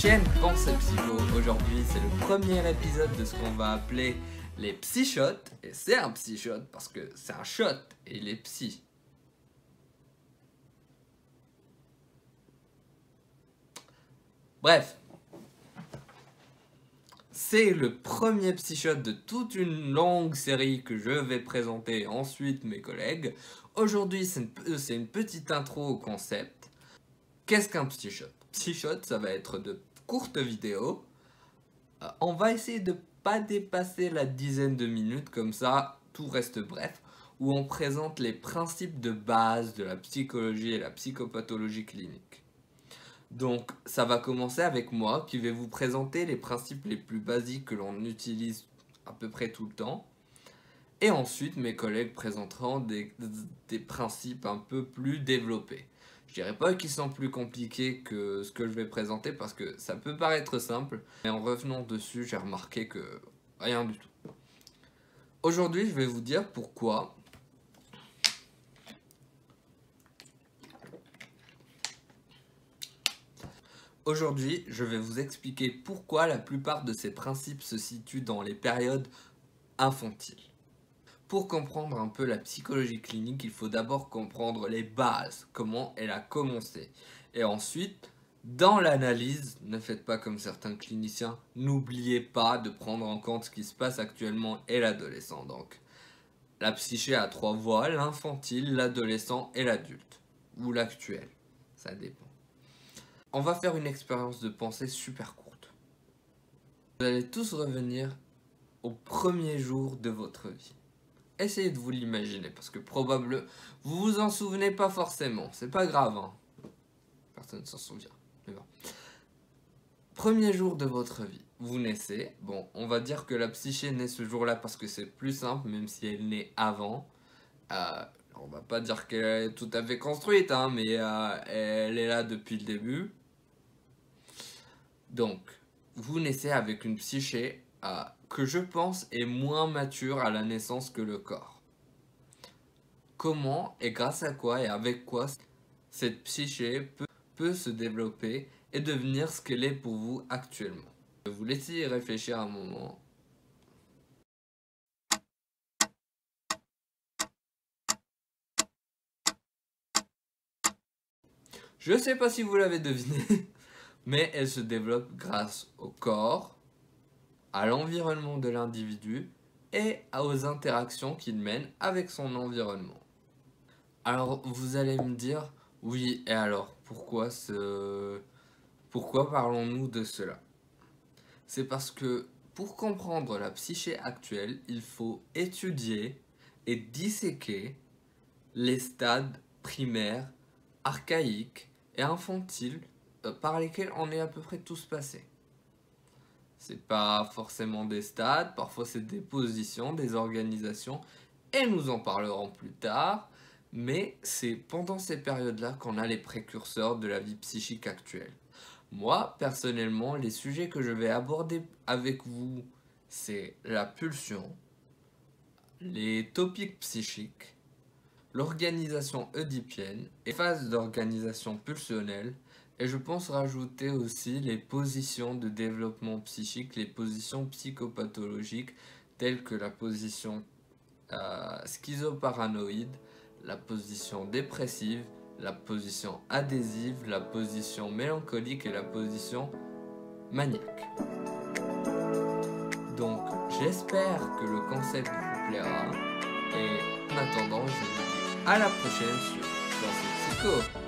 chaîne Pensée Psycho. Aujourd'hui, c'est le premier épisode de ce qu'on va appeler les psychotes. Et c'est un psychote parce que c'est un shot et il est psy. Bref. C'est le premier psychote de toute une longue série que je vais présenter ensuite mes collègues. Aujourd'hui, c'est une petite intro au concept. Qu'est-ce qu'un psychot? Psychot, ça va être de courtes vidéos. On va essayer de pas dépasser la dizaine de minutes, comme ça tout reste bref, où on présente les principes de base de la psychologie et la psychopathologie clinique. Donc ça va commencer avec moi qui vais vous présenter les principes les plus basiques que l'on utilise à peu près tout le temps. Et ensuite mes collègues présenteront des principes un peu plus développés. Je dirais pas qu'ils sont plus compliqués que ce que je vais présenter parce que ça peut paraître simple, mais en revenant dessus, j'ai remarqué que rien du tout. Aujourd'hui, je vais vous dire pourquoi Aujourd'hui, je vais vous expliquer pourquoi la plupart de ces principes se situent dans les périodes infantiles. Pour comprendre un peu la psychologie clinique, il faut d'abord comprendre les bases, comment elle a commencé. Et ensuite, dans l'analyse, ne faites pas comme certains cliniciens, n'oubliez pas de prendre en compte ce qui se passe actuellement et l'adolescent. Donc, la psyché a trois voies, l'infantile, l'adolescent et l'adulte. Ou l'actuel, ça dépend. On va faire une expérience de pensée super courte. Vous allez tous revenir au premier jour de votre vie. Essayez de vous l'imaginer, parce que probablement, vous vous en souvenez pas forcément. C'est pas grave, hein. Personne ne s'en souvient. Mais bon. Premier jour de votre vie. Vous naissez. Bon, on va dire que la psyché naît ce jour-là parce que c'est plus simple, même si elle naît avant. On va pas dire qu'elle est tout à fait construite, hein, mais elle est là depuis le début. Donc, vous naissez avec une psyché que je pense est moins mature à la naissance que le corps. Comment et grâce à quoi et avec quoi cette psyché peut se développer et devenir ce qu'elle est pour vous actuellement. Je vais vous laisser y réfléchir un moment. Je ne sais pas si vous l'avez deviné, mais elle se développe grâce au corps, à l'environnement de l'individu et aux interactions qu'il mène avec son environnement. Alors vous allez me dire, oui, et alors pourquoi parlons-nous de cela? C'est parce que pour comprendre la psyché actuelle, il faut étudier et disséquer les stades primaires, archaïques et infantiles par lesquels on est à peu près tous passés. C'est pas forcément des stades, parfois c'est des positions, des organisations, et nous en parlerons plus tard, mais c'est pendant ces périodes-là qu'on a les précurseurs de la vie psychique actuelle. Moi, personnellement, les sujets que je vais aborder avec vous, c'est la pulsion, les topiques psychiques, l'organisation oedipienne et phases d'organisation pulsionnelle, et je pense rajouter aussi les positions de développement psychique, les positions psychopathologiques telles que la position schizoparanoïde, la position dépressive, la position adhésive, la position mélancolique et la position maniaque. Donc j'espère que le concept vous plaira et en attendant je vous dis à la prochaine sur Pensée Psycho.